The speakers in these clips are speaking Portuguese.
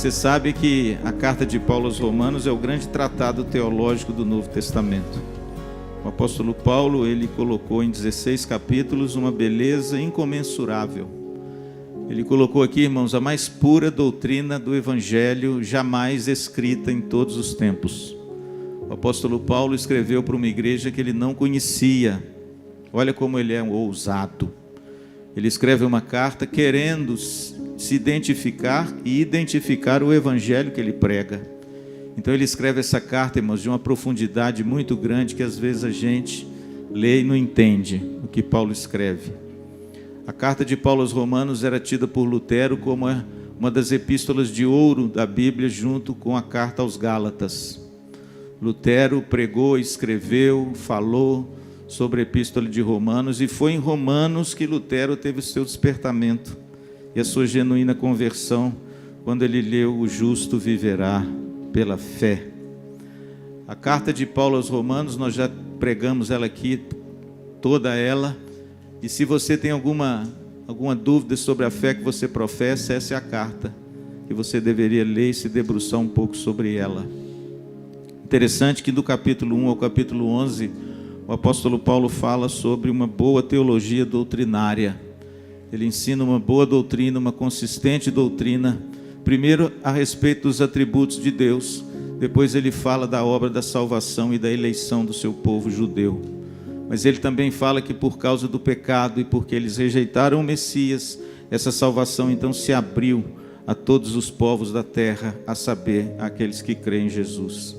Você sabe que a carta de Paulo aos Romanos é o grande tratado teológico do Novo Testamento. O apóstolo Paulo, ele colocou em 16 capítulos uma beleza incomensurável. Ele colocou aqui, irmãos, a mais pura doutrina do Evangelho jamais escrita em todos os tempos. O apóstolo Paulo escreveu para uma igreja que ele não conhecia. Olha como ele é ousado. Ele escreve uma carta querendo se identificar e identificar o Evangelho que ele prega. Então ele escreve essa carta, irmãos, de uma profundidade muito grande que às vezes a gente lê e não entende o que Paulo escreve. A carta de Paulo aos Romanos era tida por Lutero como uma das epístolas de ouro da Bíblia, junto com a carta aos Gálatas. Lutero pregou, escreveu, falou sobre a epístola de Romanos, e foi em Romanos que Lutero teve o seu despertamento e a sua genuína conversão, quando ele leu: o justo viverá pela fé. A carta de Paulo aos Romanos, nós já pregamos ela aqui, toda ela, e se você tem alguma dúvida sobre a fé que você professa, essa é a carta que você deveria ler e se debruçar um pouco sobre ela. Interessante que do capítulo 1 ao capítulo 11, o apóstolo Paulo fala sobre uma boa teologia doutrinária. Ele ensina uma boa doutrina, uma consistente doutrina, primeiro a respeito dos atributos de Deus, depois ele fala da obra da salvação e da eleição do seu povo judeu. Mas ele também fala que por causa do pecado e porque eles rejeitaram o Messias, essa salvação então se abriu a todos os povos da terra, a saber, aqueles que creem em Jesus.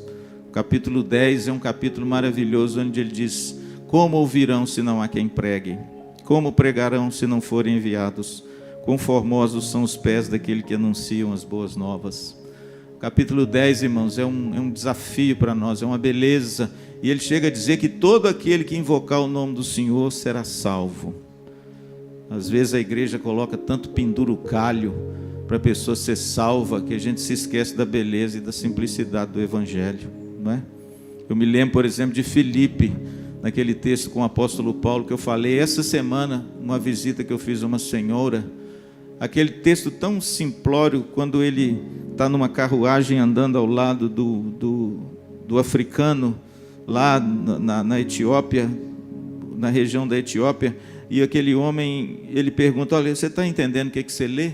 O capítulo 10 é um capítulo maravilhoso, onde ele diz: como ouvirão se não há quem pregue? Como pregarão se não forem enviados? Quão formosos são os pés daquele que anunciam as boas novas. O capítulo 10, irmãos, é um desafio para nós, é uma beleza. E ele chega a dizer que todo aquele que invocar o nome do Senhor será salvo. Às vezes a igreja coloca tanto pendurucalho para a pessoa ser salva, que a gente se esquece da beleza e da simplicidade do Evangelho, não é? Eu me lembro, por exemplo, de Filipe, naquele texto com o apóstolo Paulo que eu falei essa semana, uma visita que eu fiz a uma senhora, aquele texto tão simplório, quando ele está numa carruagem andando ao lado do africano, lá na Etiópia, na região da Etiópia, e aquele homem, ele pergunta: olha, você está entendendo o que você lê?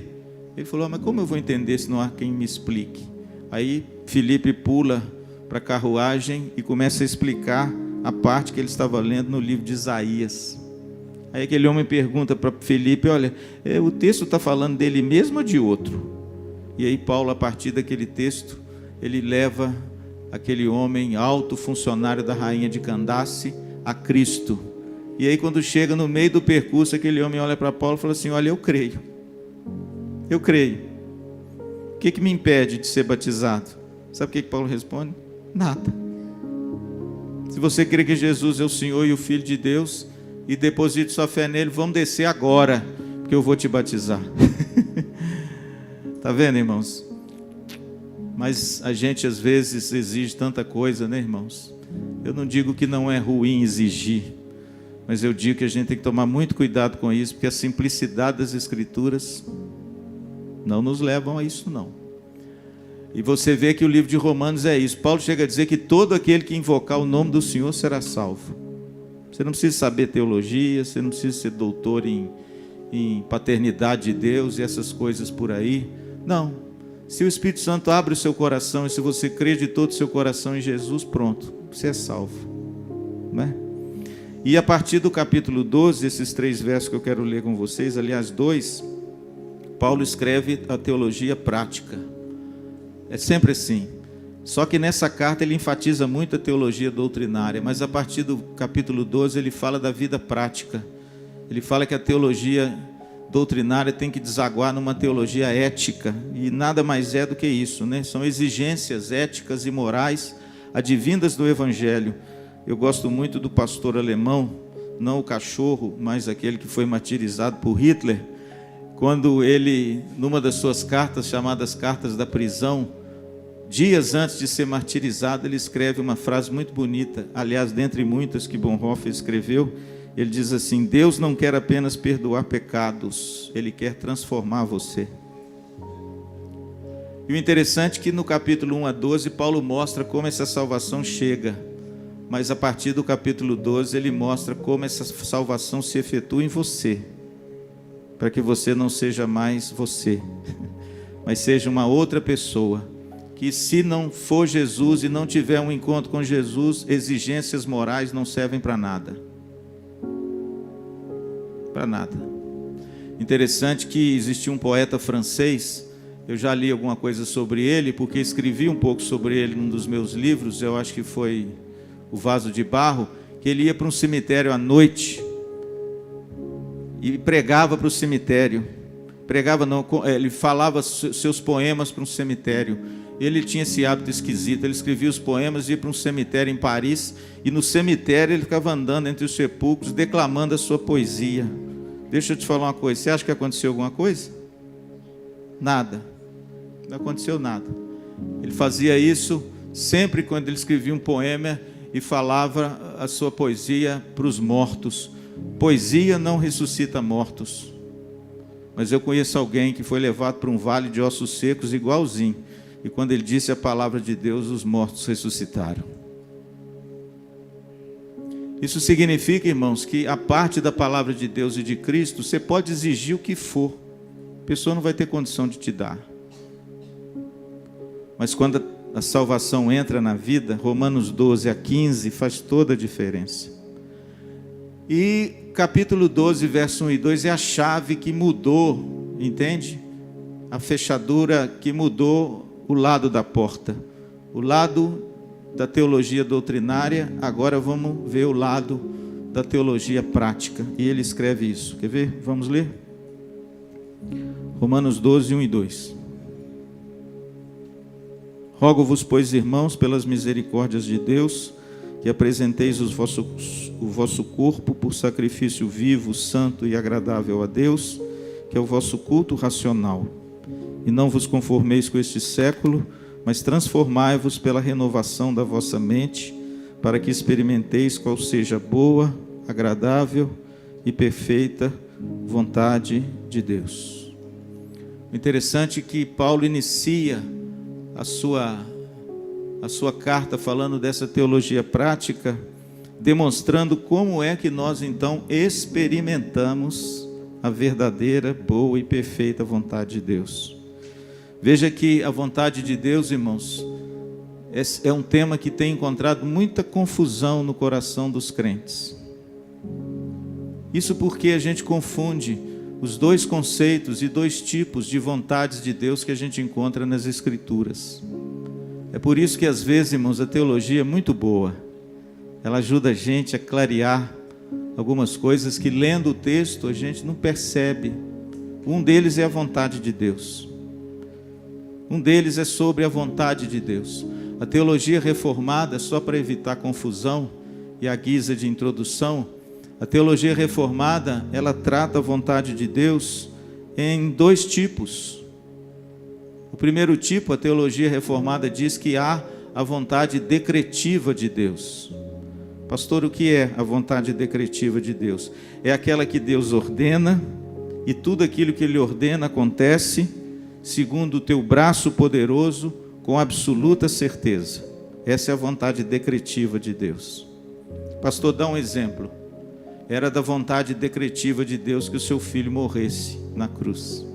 Ele falou: mas como eu vou entender se não há quem me explique? Aí Filipe pula para a carruagem e começa a explicar a parte que ele estava lendo no livro de Isaías. Aí aquele homem pergunta para Filipe: olha, o texto está falando dele mesmo ou de outro? E aí Paulo, a partir daquele texto, ele leva aquele homem, alto funcionário da rainha de Candace, a Cristo. E aí quando chega no meio do percurso, aquele homem olha para Paulo e fala assim: olha, eu creio. O que me impede de ser batizado? Sabe o que Paulo responde? Nada. Se você crê que Jesus é o Senhor e o Filho de Deus, e deposite sua fé nele, vamos descer agora, porque eu vou te batizar. Está vendo, irmãos? Mas a gente às vezes exige tanta coisa, né, irmãos? Eu não digo que não é ruim exigir, mas eu digo que a gente tem que tomar muito cuidado com isso, porque a simplicidade das Escrituras não nos levam a isso, não. E você vê que o livro de Romanos é isso. Paulo chega a dizer que todo aquele que invocar o nome do Senhor será salvo. Você não precisa saber teologia, você não precisa ser doutor em paternidade de Deus e essas coisas por aí. Não. Se o Espírito Santo abre o seu coração e se você crê de todo o seu coração em Jesus, pronto, você é salvo, não é? E a partir do capítulo 12, esses 3 versos que eu quero ler com vocês, aliás 2, Paulo escreve a teologia prática. É sempre assim. Só que nessa carta ele enfatiza muito a teologia doutrinária, mas a partir do capítulo 12 ele fala da vida prática. Ele fala que a teologia doutrinária tem que desaguar numa teologia ética, e nada mais é do que isso, né? São exigências éticas e morais advindas do Evangelho. Eu gosto muito do pastor alemão, não o cachorro, mas aquele que foi martirizado por Hitler, quando ele, numa das suas cartas, chamadas Cartas da Prisão, dias antes de ser martirizado, ele escreve uma frase muito bonita, aliás, dentre muitas que Bonhoeffer escreveu. Ele diz assim: Deus não quer apenas perdoar pecados, Ele quer transformar você. E o interessante é que no capítulo 1 a 12, Paulo mostra como essa salvação chega. Mas a partir do capítulo 12, ele mostra como essa salvação se efetua em você. Para que você não seja mais você, mas seja uma outra pessoa. Que se não for Jesus e não tiver um encontro com Jesus, exigências morais não servem para nada. Para nada. Interessante que existia um poeta francês, eu já li alguma coisa sobre ele, porque escrevi um pouco sobre ele num dos meus livros, eu acho que foi O Vaso de Barro, que ele ia para um cemitério à noite e pregava para o cemitério. Pregava não, ele falava seus poemas para um cemitério. Ele tinha esse hábito esquisito, ele escrevia os poemas, ia para um cemitério em Paris, e no cemitério ele ficava andando entre os sepulcros, declamando a sua poesia. Deixa eu te falar uma coisa, você acha que aconteceu alguma coisa? Nada, não aconteceu nada. Ele fazia isso sempre quando ele escrevia um poema e falava a sua poesia para os mortos. Poesia não ressuscita mortos. Mas eu conheço alguém que foi levado para um vale de ossos secos igualzinho. E quando ele disse a palavra de Deus, os mortos ressuscitaram. Isso significa, irmãos, que a parte da palavra de Deus e de Cristo, você pode exigir o que for. A pessoa não vai ter condição de te dar. Mas quando a salvação entra na vida, Romanos 12 a 15 faz toda a diferença. E capítulo 12, verso 1 e 2 é a chave que mudou, entende? A fechadura que mudou o lado da porta. O lado da teologia doutrinária, agora vamos ver o lado da teologia prática. E ele escreve isso. Quer ver? Vamos ler? Romanos 12, 1 e 2. Rogo-vos, pois, irmãos, pelas misericórdias de Deus, que apresenteis o vosso corpo por sacrifício vivo, santo e agradável a Deus, que é o vosso culto racional. E não vos conformeis com este século, mas transformai-vos pela renovação da vossa mente, para que experimenteis qual seja a boa, agradável e perfeita vontade de Deus. O interessante é que Paulo inicia a sua carta falando dessa teologia prática, demonstrando como é que nós então experimentamos a verdadeira, boa e perfeita vontade de Deus. Veja que a vontade de Deus, irmãos, é um tema que tem encontrado muita confusão no coração dos crentes. Isso porque a gente confunde os dois conceitos e dois tipos de vontades de Deus que a gente encontra nas Escrituras. É por isso que às vezes, irmãos, a teologia é muito boa. Ela ajuda a gente a clarear algumas coisas que, lendo o texto, a gente não percebe. Um deles é a vontade de Deus. Um deles é sobre a vontade de Deus. A teologia reformada, só para evitar confusão e a guisa de introdução, a teologia reformada, ela trata a vontade de Deus em dois tipos. O primeiro tipo, a teologia reformada diz que há a vontade decretiva de Deus. Pastor, o que é a vontade decretiva de Deus? É aquela que Deus ordena e tudo aquilo que Ele ordena acontece segundo o teu braço poderoso, com absoluta certeza. Essa é a vontade decretiva de Deus. Pastor, dá um exemplo. Era da vontade decretiva de Deus que o seu filho morresse na cruz.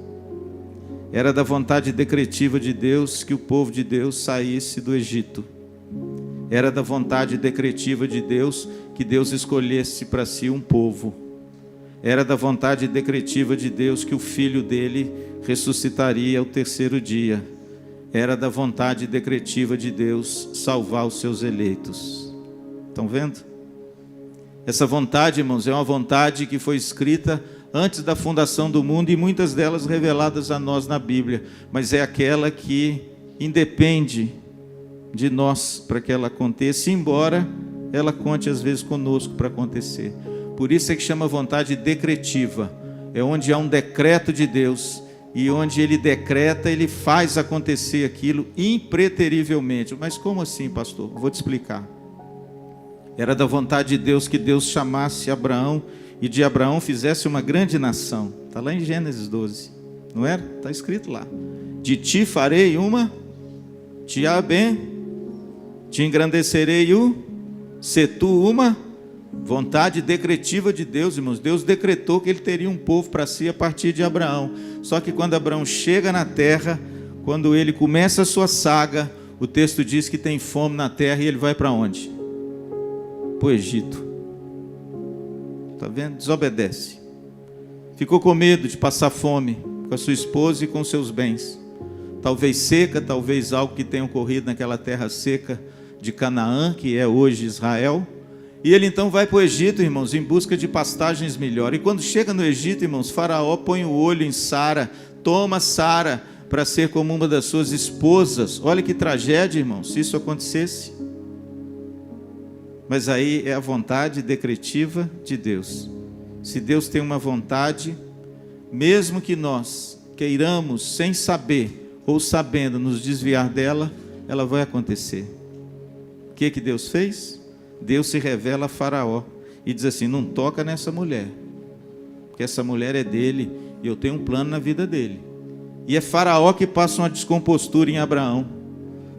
Era da vontade decretiva de Deus que o povo de Deus saísse do Egito. Era da vontade decretiva de Deus que Deus escolhesse para si um povo. Era da vontade decretiva de Deus que o filho dele ressuscitaria ao terceiro dia. Era da vontade decretiva de Deus salvar os seus eleitos. Estão vendo? Essa vontade, irmãos, é uma vontade que foi escrita antes da fundação do mundo e muitas delas reveladas a nós na Bíblia. Mas é aquela que independe de nós para que ela aconteça, embora ela conte às vezes conosco para acontecer. Por isso é que chama vontade decretiva. É onde há um decreto de Deus e onde Ele decreta, Ele faz acontecer aquilo impreterivelmente. Mas como assim, pastor? Vou te explicar. Era da vontade de Deus que Deus chamasse Abraão e de Abraão fizesse uma grande nação. Está lá em Gênesis 12, não era? Está escrito lá. De ti farei uma, te engrandecerei se tu uma vontade decretiva de Deus, irmãos. Deus decretou que ele teria um povo para si a partir de Abraão. Só que quando Abraão chega na terra, quando ele começa a sua saga, o texto diz que tem fome na terra e ele vai para onde? Para o Egito. Está vendo? Desobedece. Ficou com medo de passar fome com a sua esposa e com seus bens. Talvez seca, talvez algo que tenha ocorrido naquela terra seca de Canaã, que é hoje Israel. E ele então vai para o Egito, irmãos, em busca de pastagens melhores. E quando chega no Egito, irmãos, Faraó põe o olho em Sara, toma Sara para ser como uma das suas esposas. Olha que tragédia, irmãos, se isso acontecesse. Mas aí é a vontade decretiva de Deus. Se Deus tem uma vontade, mesmo que nós queiramos, sem saber ou sabendo, nos desviar dela, ela vai acontecer. O que Deus fez? Deus se revela a Faraó e diz assim: não toca nessa mulher, porque essa mulher é dele e eu tenho um plano na vida dele. E é Faraó que passa uma descompostura em Abraão,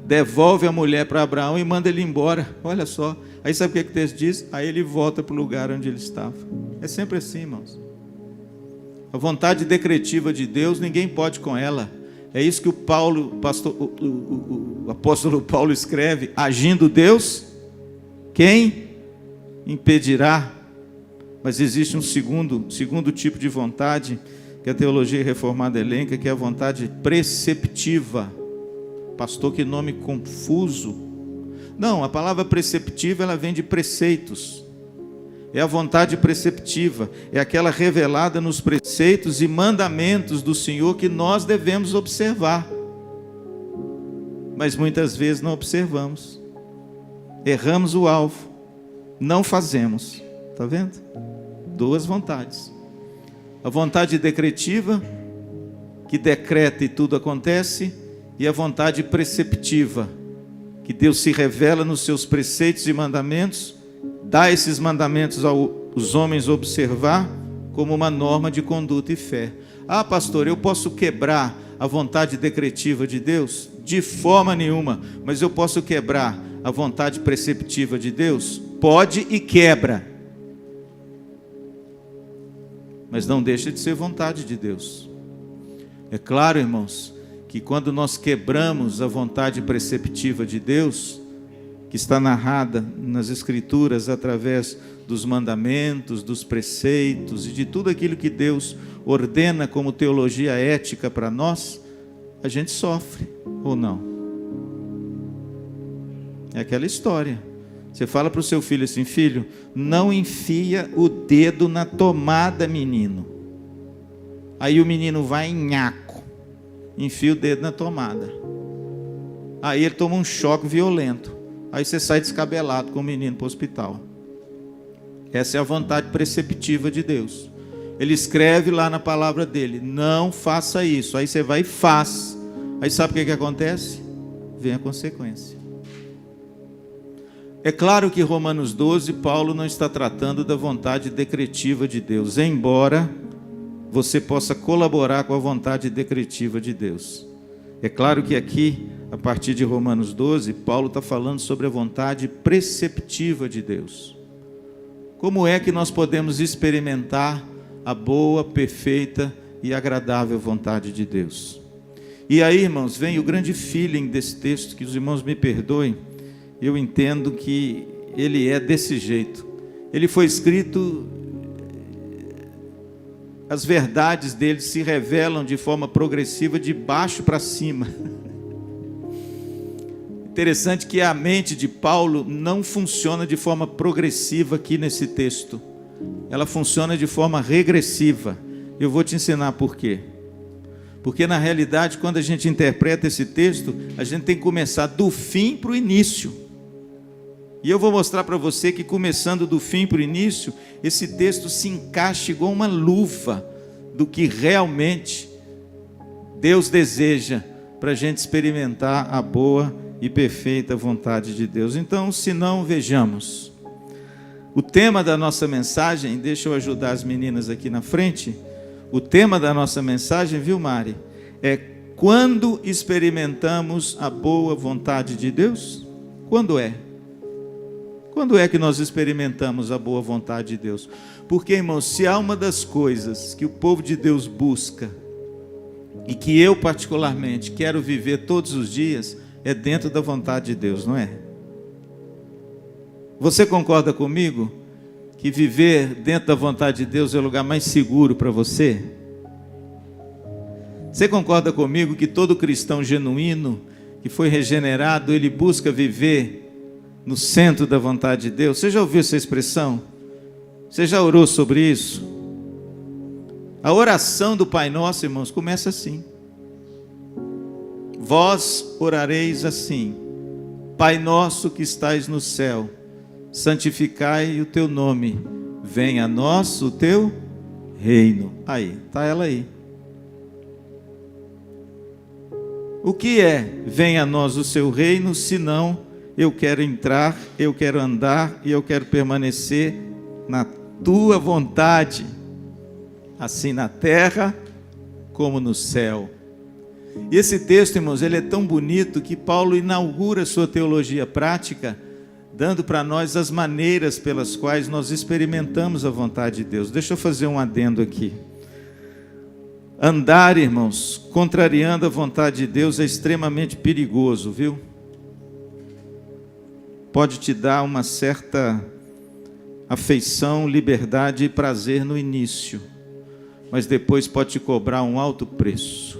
devolve a mulher para Abraão e manda ele embora. Olha só, aí sabe o que o texto diz? Aí ele volta para o lugar onde ele estava. É sempre assim, irmãos. A vontade decretiva de Deus, ninguém pode com ela. É isso que o apóstolo Paulo escreve: agindo Deus, quem impedirá? Mas existe um segundo tipo de vontade que a teologia reformada elenca, que é a vontade preceptiva. Pastor, que nome confuso. Não, a palavra preceptiva, ela vem de preceitos. É a vontade preceptiva, é aquela revelada nos preceitos e mandamentos do Senhor que nós devemos observar. Mas muitas vezes não observamos. Erramos o alvo, não fazemos. Está vendo? Duas vontades. A vontade decretiva, que decreta e tudo acontece, e a vontade preceptiva, que Deus se revela nos seus preceitos e mandamentos, dá esses mandamentos aos homens observar como uma norma de conduta e fé. Ah, pastor, eu posso quebrar a vontade decretiva de Deus? De forma nenhuma, mas eu posso quebrar a vontade preceptiva de Deus? Pode e quebra. Mas não deixa de ser vontade de Deus. É claro, irmãos, que quando nós quebramos a vontade preceptiva de Deus, que está narrada nas Escrituras através dos mandamentos, dos preceitos e de tudo aquilo que Deus ordena como teologia ética para nós, a gente sofre, ou não? É aquela história. Você fala para o seu filho assim: filho, não enfia o dedo na tomada, menino. Aí o menino vai em nhaco, enfia o dedo na tomada. Aí ele toma um choque violento. Aí você sai descabelado com o menino para o hospital. Essa é a vontade preceptiva de Deus. Ele escreve lá na palavra dele: não faça isso. Aí você vai e faz. Aí sabe o que acontece? Vem a consequência. É claro que Romanos 12, Paulo não está tratando da vontade decretiva de Deus, embora você possa colaborar com a vontade decretiva de Deus. É claro que aqui, a partir de Romanos 12, Paulo está falando sobre a vontade preceptiva de Deus. Como é que nós podemos experimentar a boa, perfeita e agradável vontade de Deus? E aí, irmãos, vem o grande feeling desse texto, que os irmãos me perdoem, eu entendo que ele é desse jeito. Ele foi escrito, as verdades dele se revelam de forma progressiva, de baixo para cima. Interessante que a mente de Paulo não funciona de forma progressiva aqui nesse texto. Ela funciona de forma regressiva. Eu vou te ensinar por quê. Porque na realidade, quando a gente interpreta esse texto, a gente tem que começar do fim para o início. E eu vou mostrar para você que, começando do fim para o início, esse texto se encaixa igual uma luva do que realmente Deus deseja para a gente experimentar a boa e perfeita vontade de Deus. Então, se não, vejamos. O tema da nossa mensagem, deixa eu ajudar as meninas aqui na frente. O tema da nossa mensagem, viu, Mari? É Quando experimentamos a boa vontade de Deus? Quando é? Quando é que nós experimentamos a boa vontade de Deus? Porque, irmãos, se há uma das coisas que o povo de Deus busca, e que eu particularmente quero viver todos os dias, é dentro da vontade de Deus, não é? Você concorda comigo que viver dentro da vontade de Deus é o lugar mais seguro para você? Você concorda comigo que todo cristão genuíno, que foi regenerado, ele busca viver no centro da vontade de Deus? Você já ouviu essa expressão? Você já orou sobre isso? A oração do Pai Nosso, irmãos, começa assim: vós orareis assim: Pai nosso que estais no céu, santificai o teu nome, venha a nós o teu reino. Aí, está ela aí. O que é venha a nós o seu reino, senão eu quero entrar, eu quero andar e eu quero permanecer na tua vontade, assim na terra como no céu. E esse texto, irmãos, ele é tão bonito que Paulo inaugura sua teologia prática, dando para nós as maneiras pelas quais nós experimentamos a vontade de Deus. Deixa eu fazer um adendo aqui. Andar, irmãos, contrariando a vontade de Deus é extremamente perigoso, viu? Pode te dar uma certa afeição, liberdade e prazer no início, mas depois pode te cobrar um alto preço.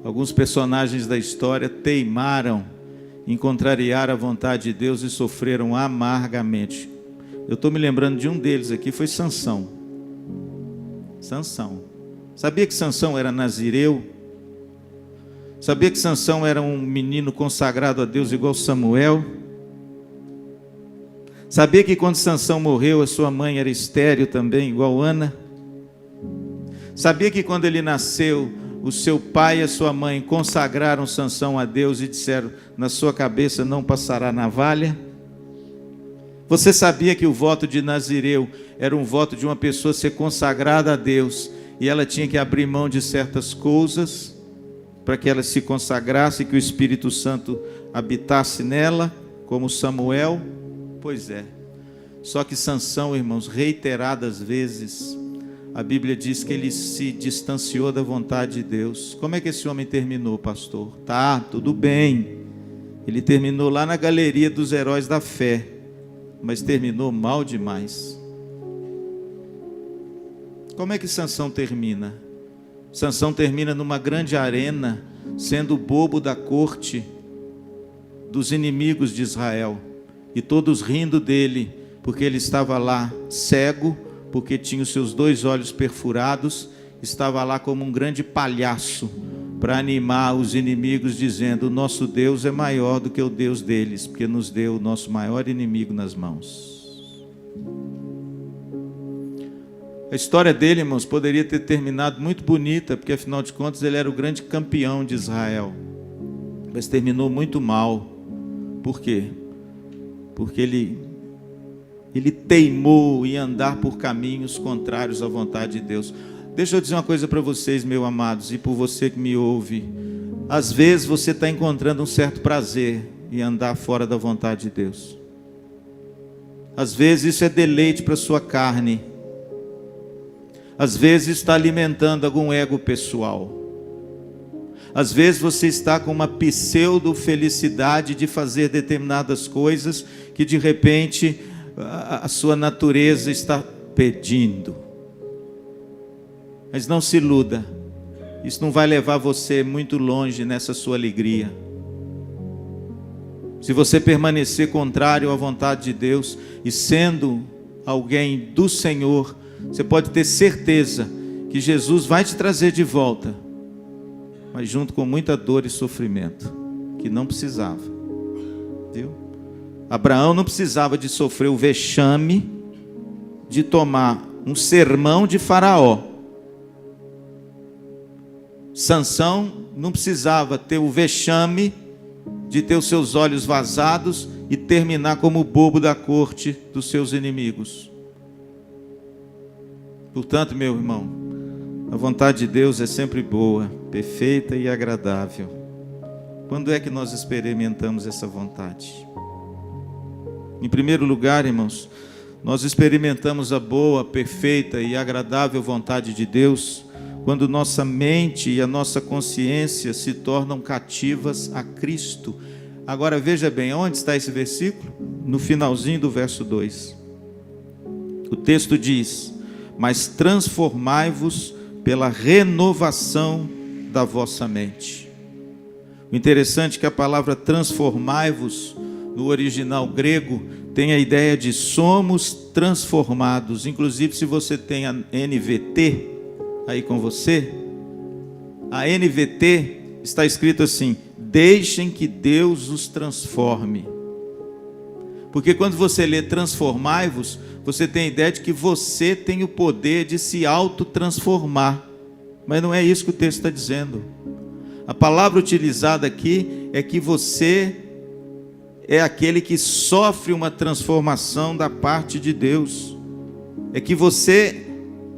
Alguns personagens da história teimaram em contrariar a vontade de Deus e sofreram amargamente. Eu estou me lembrando de um deles aqui, foi Sansão. Sansão. Sabia que Sansão era nazireu? Sabia que Sansão era um menino consagrado a Deus igual Samuel? Sabia que quando Sansão morreu, a sua mãe era estéril também, igual Ana? Sabia que quando ele nasceu, o seu pai e a sua mãe consagraram Sansão a Deus e disseram: na sua cabeça não passará navalha? Você sabia que o voto de nazireu era um voto de uma pessoa ser consagrada a Deus, e ela tinha que abrir mão de certas coisas para que ela se consagrasse e que o Espírito Santo habitasse nela, como Samuel? Pois é. Só que Sansão, irmãos, reiteradas vezes, a Bíblia diz que ele se distanciou da vontade de Deus. Como é que esse homem terminou, pastor? Tá, tudo bem. Ele terminou lá na galeria dos heróis da fé, mas terminou mal demais. Como é que Sansão termina? Sansão termina numa grande arena, sendo o bobo da corte dos inimigos de Israel, e todos rindo dele, porque ele estava lá cego, porque tinha os seus 2 olhos perfurados, estava lá como um grande palhaço, para animar os inimigos, dizendo: o nosso Deus é maior do que o Deus deles, porque nos deu o nosso maior inimigo nas mãos. A história dele, irmãos, poderia ter terminado muito bonita, porque afinal de contas ele era o grande campeão de Israel, mas terminou muito mal. Por quê? Porque ele teimou em andar por caminhos contrários à vontade de Deus. Deixa eu dizer uma coisa para vocês, meus amados, e por você que me ouve. Às vezes você está encontrando um certo prazer em andar fora da vontade de Deus. Às vezes isso é deleite para a sua carne. Às vezes está alimentando algum ego pessoal. Às vezes você está com uma pseudo-felicidade de fazer determinadas coisas que de repente a sua natureza está pedindo. Mas não se iluda, isso não vai levar você muito longe nessa sua alegria. Se você permanecer contrário à vontade de Deus e sendo alguém do Senhor, você pode ter certeza que Jesus vai te trazer de volta, mas junto com muita dor e sofrimento, que não precisava, viu? Abraão não precisava de sofrer o vexame de tomar um sermão de Faraó. Sansão não precisava ter o vexame de ter os seus olhos vazados e terminar como o bobo da corte dos seus inimigos. Portanto, meu irmão, a vontade de Deus é sempre boa, perfeita e agradável. Quando é que nós experimentamos essa vontade? Em primeiro lugar, irmãos, nós experimentamos a boa, perfeita e agradável vontade de Deus quando nossa mente e a nossa consciência se tornam cativas a Cristo. Agora veja bem, onde está esse versículo? No finalzinho do verso 2. O texto diz: mas transformai-vos pela renovação da vossa mente. O interessante é que a palavra transformai-vos, no original grego, tem a ideia de somos transformados. Inclusive, se você tem a NVT aí com você, a NVT está escrito assim: deixem que Deus os transforme. Porque quando você lê transformai-vos, você tem a ideia de que você tem o poder de se autotransformar. Mas não é isso que o texto está dizendo. A palavra utilizada aqui é que você é aquele que sofre uma transformação da parte de Deus. É que você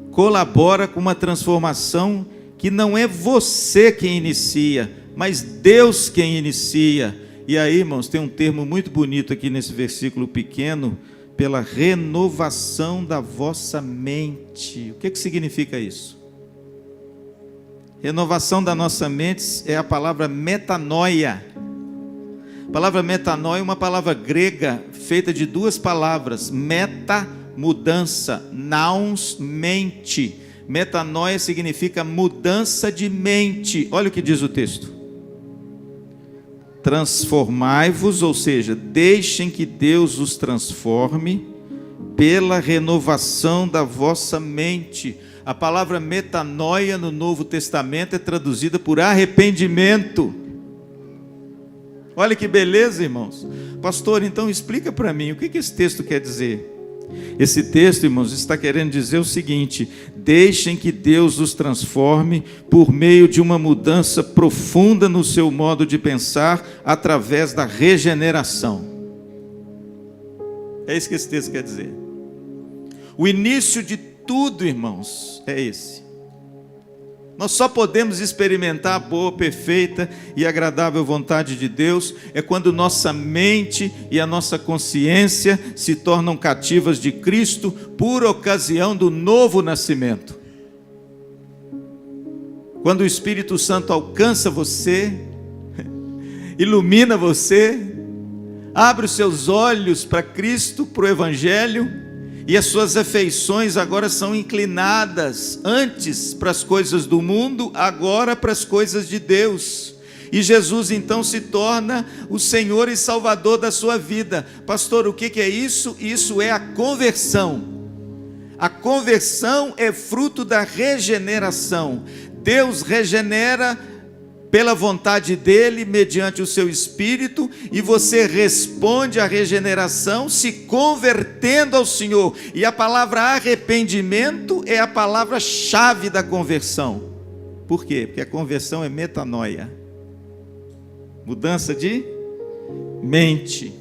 colabora com uma transformação que não é você quem inicia, mas Deus quem inicia. E aí, irmãos, tem um termo muito bonito aqui nesse versículo pequeno: pela renovação da vossa mente. O que significa isso? Renovação da nossa mente é a palavra metanoia. A palavra metanoia é uma palavra grega feita de duas palavras: meta, mudança, nous, mente. Metanoia significa mudança de mente. Olha o que diz o texto: transformai-vos, ou seja, deixem que Deus os transforme pela renovação da vossa mente. A palavra metanoia no Novo Testamento é traduzida por arrependimento. Olha que beleza, irmãos. Pastor, então explica para mim, o que esse texto quer dizer? Esse texto, irmãos, está querendo dizer o seguinte: deixem que Deus os transforme por meio de uma mudança profunda no seu modo de pensar, através da regeneração. É isso que esse texto quer dizer. O início de tudo, irmãos, é esse. Nós só podemos experimentar a boa, perfeita e agradável vontade de Deus quando nossa mente e a nossa consciência se tornam cativas de Cristo por ocasião do novo nascimento. Quando o Espírito Santo alcança você, ilumina você, abre os seus olhos para Cristo, para o Evangelho, e as suas afeições agora são inclinadas, antes para as coisas do mundo, agora para as coisas de Deus. E Jesus então se torna o Senhor e Salvador da sua vida. Pastor, o que é isso? Isso é a conversão. A conversão é fruto da regeneração. Deus regenera pela vontade dele, mediante o seu Espírito, e você responde à regeneração se convertendo ao Senhor. E a palavra arrependimento é a palavra-chave da conversão. Por quê? Porque a conversão é metanoia, mudança de mente.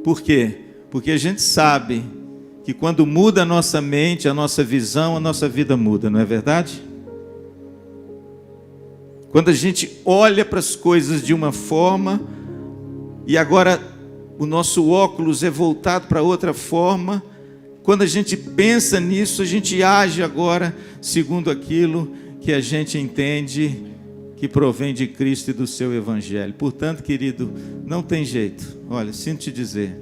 Por quê? Porque a gente sabe que quando muda a nossa mente, a nossa visão, a nossa vida muda, não é verdade? Quando a gente olha para as coisas de uma forma, e agora o nosso óculos é voltado para outra forma, quando a gente pensa nisso, a gente age agora segundo aquilo que a gente entende que provém de Cristo e do seu Evangelho. Portanto, querido, não tem jeito. Olha, sinto te dizer,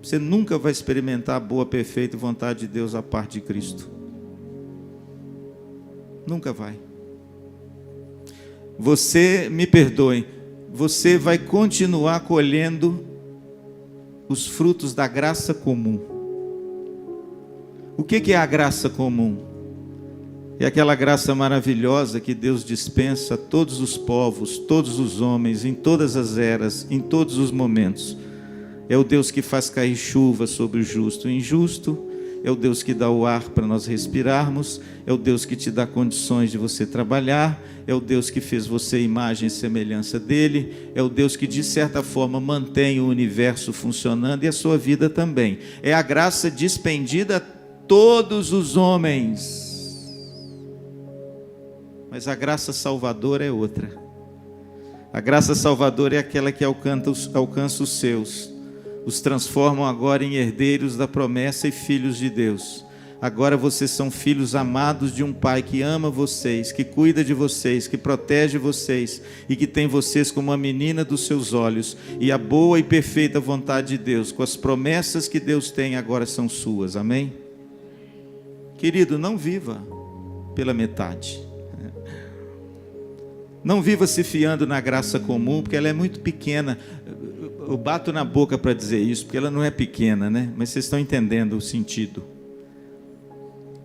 você nunca vai experimentar a boa, perfeita vontade de Deus à parte de Cristo. Nunca vai. Você, me perdoe, você vai continuar colhendo os frutos da graça comum. O que é a graça comum? É aquela graça maravilhosa que Deus dispensa a todos os povos, todos os homens, em todas as eras, em todos os momentos. É o Deus que faz cair chuva sobre o justo e o injusto. É o Deus que dá o ar para nós respirarmos. É o Deus que te dá condições de você trabalhar. É o Deus que fez você imagem e semelhança dele. É o Deus que de certa forma mantém o universo funcionando e a sua vida também. É a graça dispendida a todos os homens. Mas a graça salvadora é outra. A graça salvadora é aquela que alcança os seus, os transformam agora em herdeiros da promessa e filhos de Deus. Agora vocês são filhos amados de um Pai que ama vocês, que cuida de vocês, que protege vocês e que tem vocês como a menina dos seus olhos. E a boa e perfeita vontade de Deus, com as promessas que Deus tem, agora são suas. Amém? Querido, não viva pela metade. Não viva se fiando na graça comum, porque ela é muito pequena. Eu bato na boca para dizer isso, porque ela não é pequena, né? Mas vocês estão entendendo o sentido.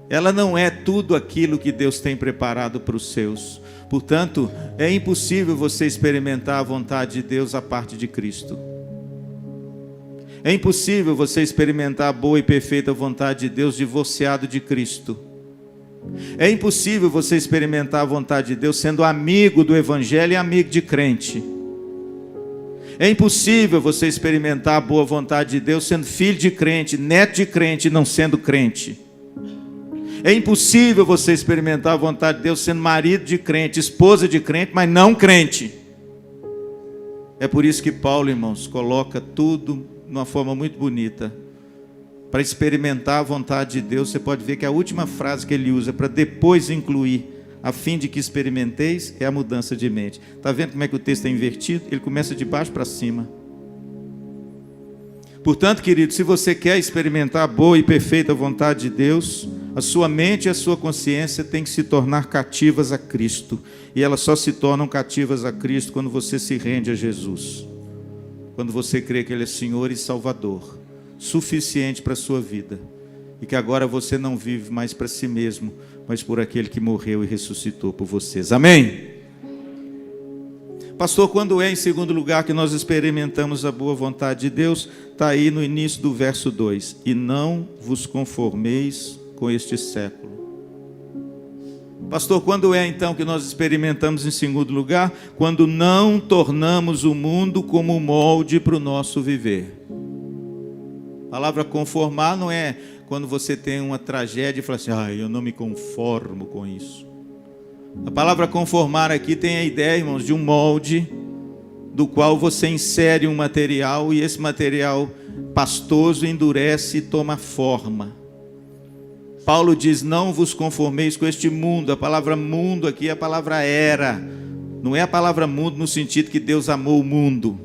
Ela não é tudo aquilo que Deus tem preparado para os seus. Portanto, é impossível você experimentar a vontade de Deus à parte de Cristo. É impossível você experimentar a boa e perfeita vontade de Deus divorciado de Cristo. É impossível você experimentar a vontade de Deus sendo amigo do Evangelho e amigo de crente. É impossível você experimentar a boa vontade de Deus sendo filho de crente, neto de crente e não sendo crente. É impossível você experimentar a vontade de Deus sendo marido de crente, esposa de crente, mas não crente. É por isso que Paulo, irmãos, coloca tudo de uma forma muito bonita. Para experimentar a vontade de Deus, você pode ver que a última frase que ele usa para depois incluir, a fim de que experimenteis, é a mudança de mente. Está vendo como é que o texto é invertido? Ele começa de baixo para cima. Portanto, querido, se você quer experimentar a boa e perfeita vontade de Deus, a sua mente e a sua consciência têm que se tornar cativas a Cristo. E elas só se tornam cativas a Cristo quando você se rende a Jesus. Quando você crê que Ele é Senhor e Salvador, suficiente para a sua vida. E que agora você não vive mais para si mesmo, mas por aquele que morreu e ressuscitou por vocês. Amém? Pastor, quando é em segundo lugar que nós experimentamos a boa vontade de Deus? Está aí no início do verso 2. E não vos conformeis com este século. Pastor, quando é então que nós experimentamos em segundo lugar? Quando não tornamos o mundo como molde para o nosso viver. A palavra conformar não é quando você tem uma tragédia e fala assim, eu não me conformo com isso. A palavra conformar aqui tem a ideia, irmãos, de um molde do qual você insere um material e esse material pastoso endurece e toma forma. Paulo diz, não vos conformeis com este mundo. A palavra mundo aqui é a palavra era. Não é a palavra mundo no sentido que Deus amou o mundo.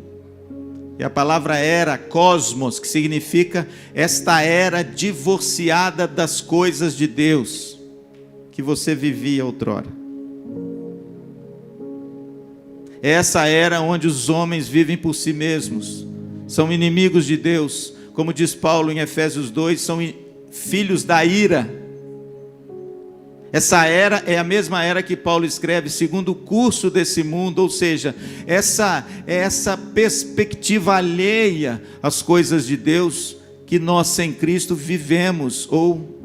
É a palavra era, cosmos, que significa esta era divorciada das coisas de Deus que você vivia outrora. Essa era onde os homens vivem por si mesmos, são inimigos de Deus, como diz Paulo em Efésios 2, são filhos da ira. Essa era é a mesma era que Paulo escreve segundo o curso desse mundo, ou seja, essa perspectiva alheia às coisas de Deus que nós sem Cristo vivemos ou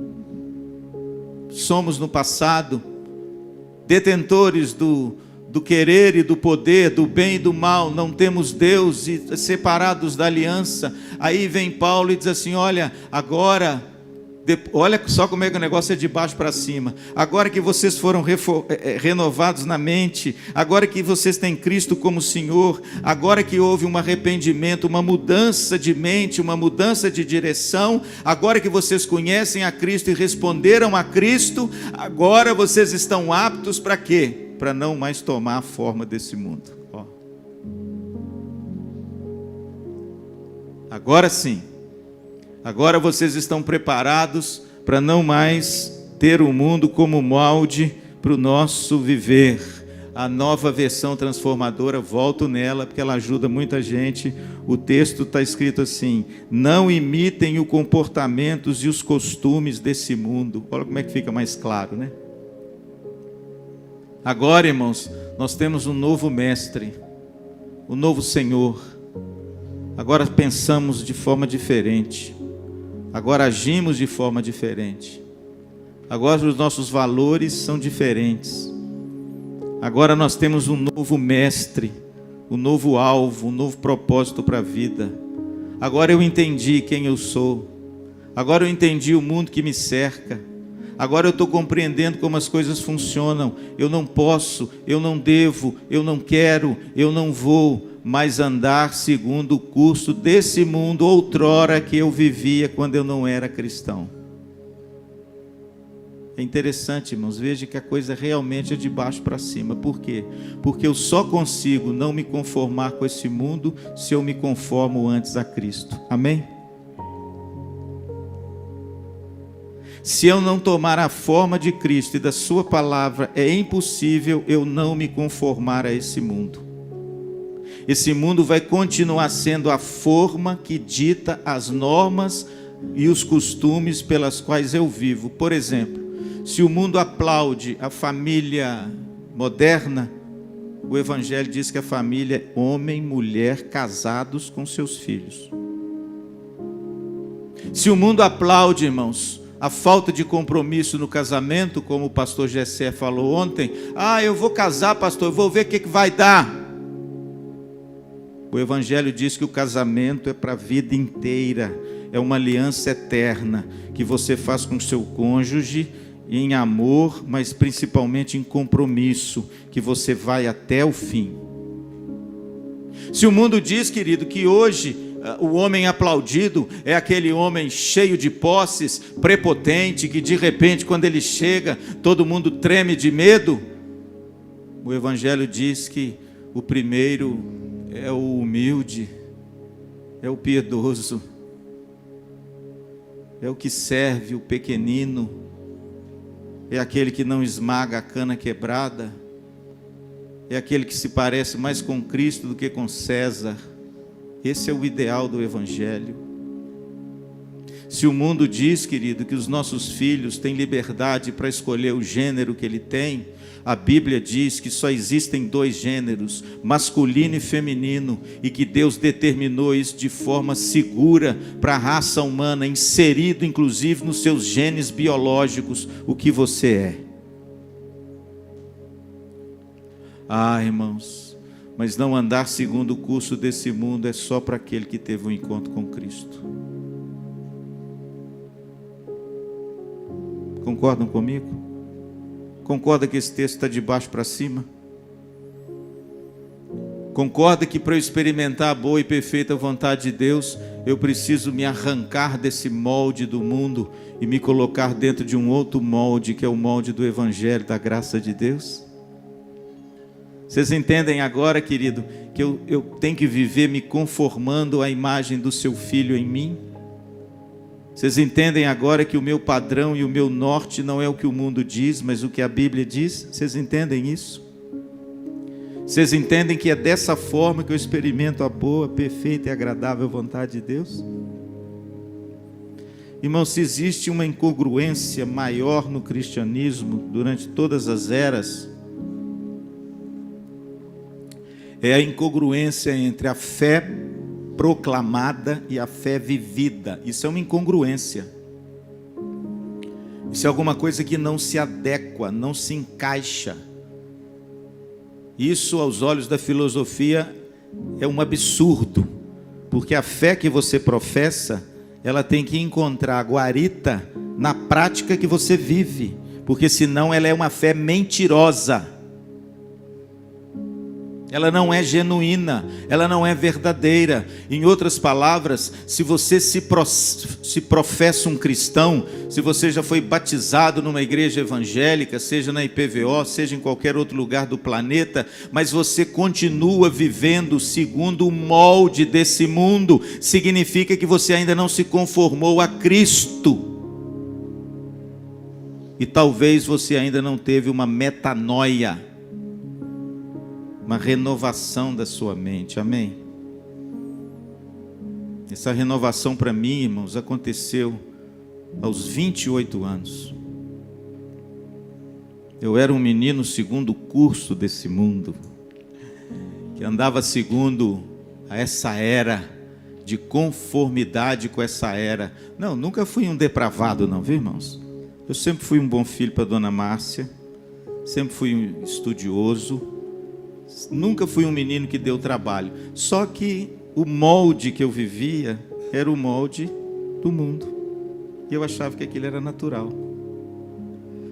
somos no passado, detentores do querer e do poder, do bem e do mal, não temos Deus e separados da aliança. Aí vem Paulo e diz assim, olha só como é que o negócio é de baixo para cima. Agora que vocês foram renovados na mente, agora que vocês têm Cristo como Senhor, agora que houve um arrependimento, uma mudança de mente, uma mudança de direção, agora que vocês conhecem a Cristo e responderam a Cristo, agora vocês estão aptos para quê? Para não mais tomar a forma desse mundo. Agora sim. Agora vocês estão preparados para não mais ter o mundo como molde para o nosso viver. A nova versão transformadora, volto nela, porque ela ajuda muita gente. O texto está escrito assim, não imitem os comportamentos e os costumes desse mundo. Olha como é que fica mais claro, né? Agora, irmãos, nós temos um novo mestre, um novo Senhor. Agora pensamos de forma diferente. Agora agimos de forma diferente. Agora os nossos valores são diferentes. Agora nós temos um novo mestre, um novo alvo, um novo propósito para a vida. Agora eu entendi quem eu sou. Agora eu entendi o mundo que me cerca. Agora eu estou compreendendo como as coisas funcionam. Eu não posso, eu não devo, eu não quero, eu não vou mais andar segundo o curso desse mundo outrora que eu vivia quando eu não era cristão. É interessante, irmãos, veja que a coisa realmente é de baixo para cima. Por quê? Porque eu só consigo não me conformar com esse mundo se eu me conformo antes a Cristo. Amém? Se eu não tomar a forma de Cristo e da sua palavra, é impossível eu não me conformar a esse mundo. Esse mundo vai continuar sendo a forma que dita as normas e os costumes pelas quais eu vivo. Por exemplo, se o mundo aplaude a família moderna, o Evangelho diz que a família é homem, mulher, casados com seus filhos. Se o mundo aplaude, irmãos, a falta de compromisso no casamento, como o pastor Gessé falou ontem, eu vou casar, pastor, eu vou ver o que vai dar. O Evangelho diz que o casamento é para a vida inteira, é uma aliança eterna, que você faz com o seu cônjuge, em amor, mas principalmente em compromisso, que você vai até o fim. Se o mundo diz, querido, que hoje o homem aplaudido é aquele homem cheio de posses, prepotente, que de repente quando ele chega, todo mundo treme de medo, o Evangelho diz que o primeiro é o humilde, é o piedoso, é o que serve o pequenino, é aquele que não esmaga a cana quebrada, é aquele que se parece mais com Cristo do que com César. Esse é o ideal do Evangelho. Se o mundo diz, querido, que os nossos filhos têm liberdade para escolher o gênero que ele tem, a Bíblia diz que só existem 2 gêneros, masculino e feminino, e que Deus determinou isso de forma segura para a raça humana, inserido inclusive nos seus genes biológicos, o que você é. Irmãos, mas não andar segundo o curso desse mundo é só para aquele que teve um encontro com Cristo. Concordam comigo? Concorda que esse texto está de baixo para cima? Concorda que para eu experimentar a boa e perfeita vontade de Deus, eu preciso me arrancar desse molde do mundo e me colocar dentro de um outro molde, que é o molde do Evangelho, da graça de Deus? Vocês entendem agora, querido, que eu tenho que viver me conformando à imagem do seu Filho em mim? Vocês entendem agora que o meu padrão e o meu norte não é o que o mundo diz, mas o que a Bíblia diz? Vocês entendem isso? Vocês entendem que é dessa forma que eu experimento a boa, perfeita e agradável vontade de Deus? Irmãos, se existe uma incongruência maior no cristianismo durante todas as eras, é a incongruência entre a fé proclamada e a fé vivida. Isso é uma incongruência. Isso é alguma coisa que não se adequa, não se encaixa. Isso, aos olhos da filosofia, é um absurdo, porque a fé que você professa, ela tem que encontrar guarita na prática que você vive, porque senão ela é uma fé mentirosa. Ela não é genuína, ela não é verdadeira. Em outras palavras, se você se professa um cristão, se você já foi batizado numa igreja evangélica, seja na IPVO, seja em qualquer outro lugar do planeta, mas você continua vivendo segundo o molde desse mundo, significa que você ainda não se conformou a Cristo. E talvez você ainda não teve uma metanoia, uma renovação da sua mente, amém? Essa renovação para mim, irmãos, aconteceu aos 28 anos. Eu era um menino segundo curso desse mundo, que andava segundo a essa era, de conformidade com essa era. Não, nunca fui um depravado não, viu, irmãos? Eu sempre fui um bom filho para a dona Márcia, sempre fui um estudioso, nunca fui um menino que deu trabalho. Só que o molde que eu vivia era o molde do mundo. E eu achava que aquilo era natural.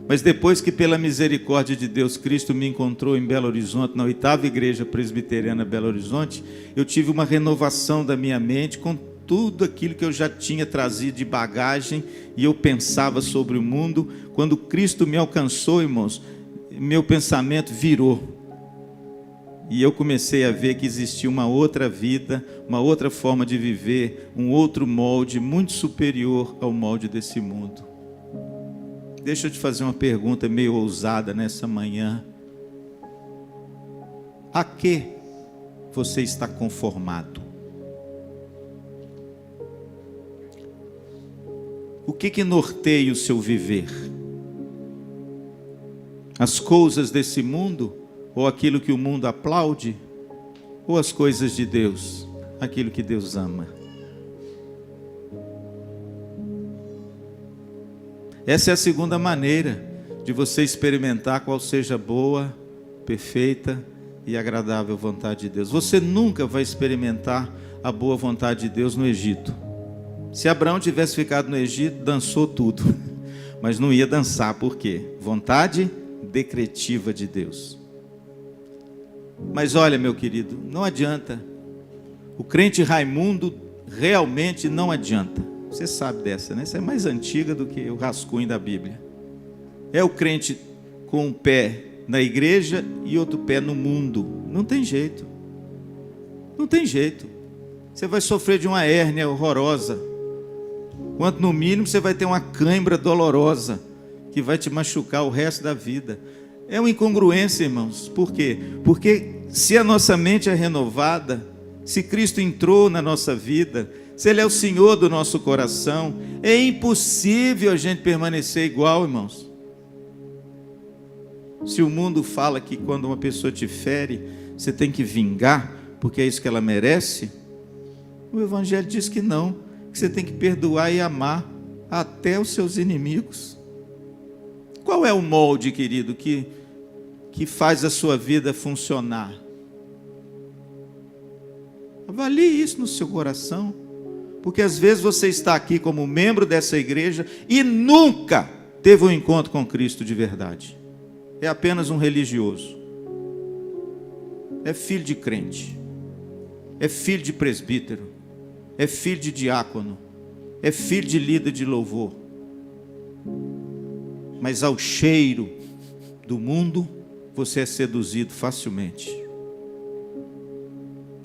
Mas depois que pela misericórdia de Deus Cristo me encontrou em Belo Horizonte, na 8ª Igreja Presbiteriana Belo Horizonte, eu tive uma renovação da minha mente com tudo aquilo que eu já tinha trazido de bagagem e eu pensava sobre o mundo. Quando Cristo me alcançou, irmãos, meu pensamento virou. E eu comecei a ver que existia uma outra vida, uma outra forma de viver, um outro molde muito superior ao molde desse mundo. Deixa eu te fazer uma pergunta meio ousada nessa manhã. A que você está conformado? O que norteia o seu viver? As coisas desse mundo? Ou aquilo que o mundo aplaude? Ou as coisas de Deus? Aquilo que Deus ama? Essa é a segunda maneira de você experimentar qual seja a boa, perfeita e agradável vontade de Deus. Você nunca vai experimentar a boa vontade de Deus no Egito. Se Abraão tivesse ficado no Egito, dançou tudo. Mas não ia dançar, por quê? Vontade decretiva de Deus. Mas olha, meu querido, não adianta. O crente Raimundo realmente não adianta. Você sabe dessa, né? Essa é mais antiga do que o rascunho da Bíblia. É o crente com um pé na igreja e outro pé no mundo. Não tem jeito. Não tem jeito. Você vai sofrer de uma hérnia horrorosa. Quanto no mínimo você vai ter uma cãibra dolorosa que vai te machucar o resto da vida. É uma incongruência, irmãos. Por quê? Porque se a nossa mente é renovada, se Cristo entrou na nossa vida, se Ele é o Senhor do nosso coração, é impossível a gente permanecer igual, irmãos. Se o mundo fala que quando uma pessoa te fere, você tem que vingar, porque é isso que ela merece, o Evangelho diz que não, que você tem que perdoar e amar até os seus inimigos. Qual é o molde, querido, que faz a sua vida funcionar? Avalie isso no seu coração, porque às vezes você está aqui como membro dessa igreja e nunca teve um encontro com Cristo de verdade. É apenas um religioso. É filho de crente. É filho de presbítero. É filho de diácono. É filho de líder de louvor. Mas ao cheiro do mundo, você é seduzido facilmente.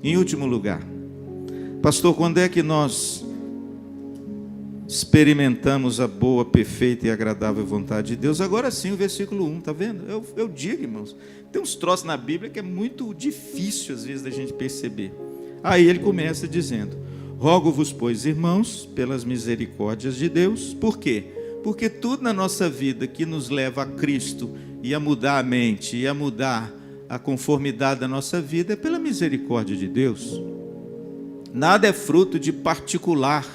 Em último lugar, pastor, quando é que nós experimentamos a boa, perfeita e agradável vontade de Deus? Agora sim, o versículo 1, está vendo? Eu digo, irmãos, tem uns troços na Bíblia que é muito difícil às vezes da gente perceber. Aí ele começa dizendo: rogo-vos, pois, irmãos, pelas misericórdias de Deus. Por quê? Porque tudo na nossa vida que nos leva a Cristo e a mudar a mente e a mudar a conformidade da nossa vida é pela misericórdia de Deus. Nada é fruto de particular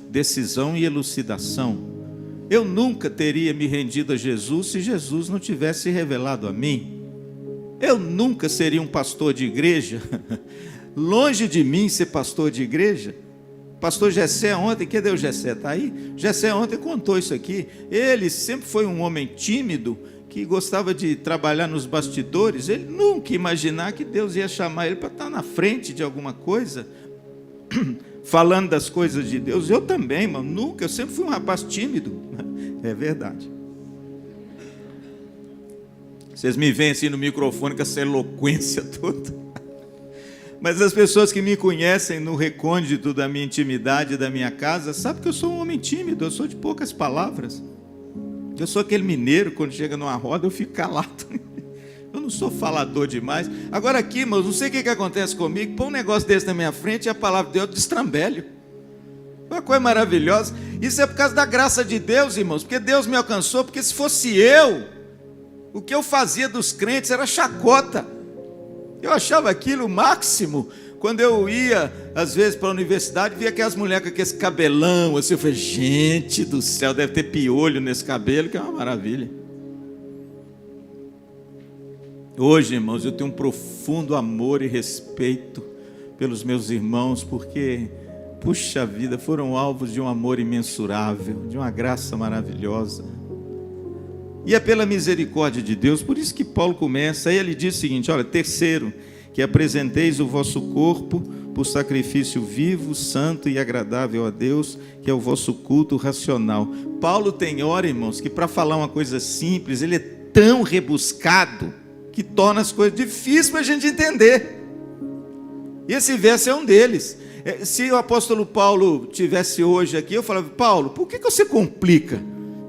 decisão e elucidação. Eu nunca teria me rendido a Jesus se Jesus não tivesse revelado a mim. Eu nunca seria um pastor de igreja. Longe de mim ser pastor de igreja. Pastor Gessé ontem, cadê o Gessé? Está aí? Gessé ontem contou isso aqui. Ele sempre foi um homem tímido, que gostava de trabalhar nos bastidores. Ele nunca ia imaginar que Deus ia chamar ele para estar na frente de alguma coisa, falando das coisas de Deus. Eu também, mano, nunca. Eu sempre fui um rapaz tímido. É verdade. Vocês me veem assim no microfone com essa eloquência toda. Mas as pessoas que me conhecem no recôndito da minha intimidade, da minha casa, sabem que eu sou um homem tímido, eu sou de poucas palavras. Eu sou aquele mineiro, quando chega numa roda, eu fico calado. Eu não sou falador demais. Agora aqui, irmãos, não sei o que acontece comigo, põe um negócio desse na minha frente e a palavra de Deus destrambelho. Uma coisa maravilhosa. Isso é por causa da graça de Deus, irmãos, porque Deus me alcançou, porque se fosse eu, o que eu fazia dos crentes era chacota. Eu achava aquilo o máximo. Quando eu ia, às vezes, para a universidade, via aquelas mulheres com aquele cabelão, assim, eu falei, gente do céu, deve ter piolho nesse cabelo, que é uma maravilha. Hoje, irmãos, eu tenho um profundo amor e respeito pelos meus irmãos, porque, puxa vida, foram alvos de um amor imensurável, de uma graça maravilhosa. E é pela misericórdia de Deus, por isso que Paulo começa, aí ele diz o seguinte, olha, terceiro, que apresenteis o vosso corpo por sacrifício vivo, santo e agradável a Deus, que é o vosso culto racional. Paulo tem hora, irmãos, que para falar uma coisa simples, ele é tão rebuscado, que torna as coisas difíceis para a gente entender. E esse verso é um deles. Se o apóstolo Paulo tivesse hoje aqui, eu falava, Paulo, por que você complica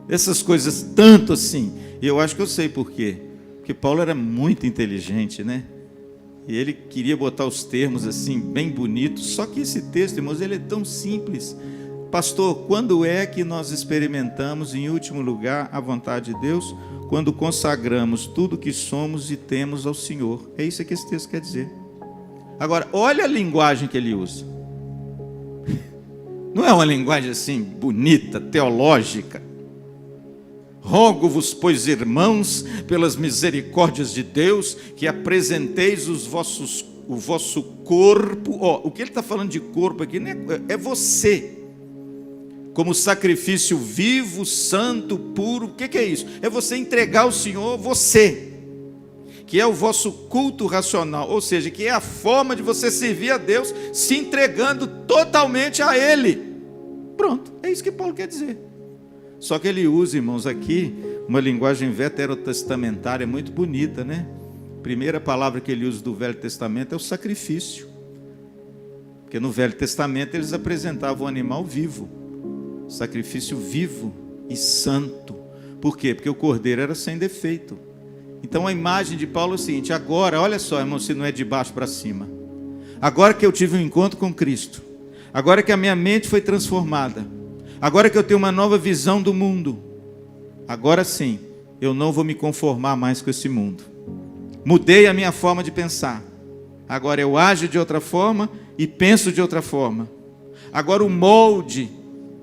essas coisas tanto assim? E eu acho que eu sei por quê. Porque Paulo era muito inteligente, né? E ele queria botar os termos assim, bem bonitos. Só que esse texto, irmãos, ele é tão simples. Pastor, quando é que nós experimentamos, em último lugar, a vontade de Deus? Quando consagramos tudo que somos e temos ao Senhor. É isso que esse texto quer dizer. Agora, olha a linguagem que ele usa. Não é uma linguagem assim, bonita, teológica. Rogo-vos, pois, irmãos, pelas misericórdias de Deus, que apresenteis o vosso corpo. O que ele está falando de corpo aqui é você, como sacrifício vivo, santo, puro. O que é isso? É você entregar ao Senhor você, que é o vosso culto racional, ou seja, que é a forma de você servir a Deus, se entregando totalmente a Ele. Pronto, é isso que Paulo quer dizer. Só que ele usa, irmãos, aqui uma linguagem veterotestamentária muito bonita, né? A primeira palavra que ele usa do Velho Testamento é o sacrifício. Porque no Velho Testamento eles apresentavam o animal vivo, sacrifício vivo e santo. Por quê? Porque o cordeiro era sem defeito. Então a imagem de Paulo é o seguinte, agora, olha só, irmão, se não é de baixo para cima. Agora que eu tive um encontro com Cristo, agora que a minha mente foi transformada, agora que eu tenho uma nova visão do mundo, agora sim, eu não vou me conformar mais com esse mundo. Mudei a minha forma de pensar. Agora eu ajo de outra forma e penso de outra forma. Agora o molde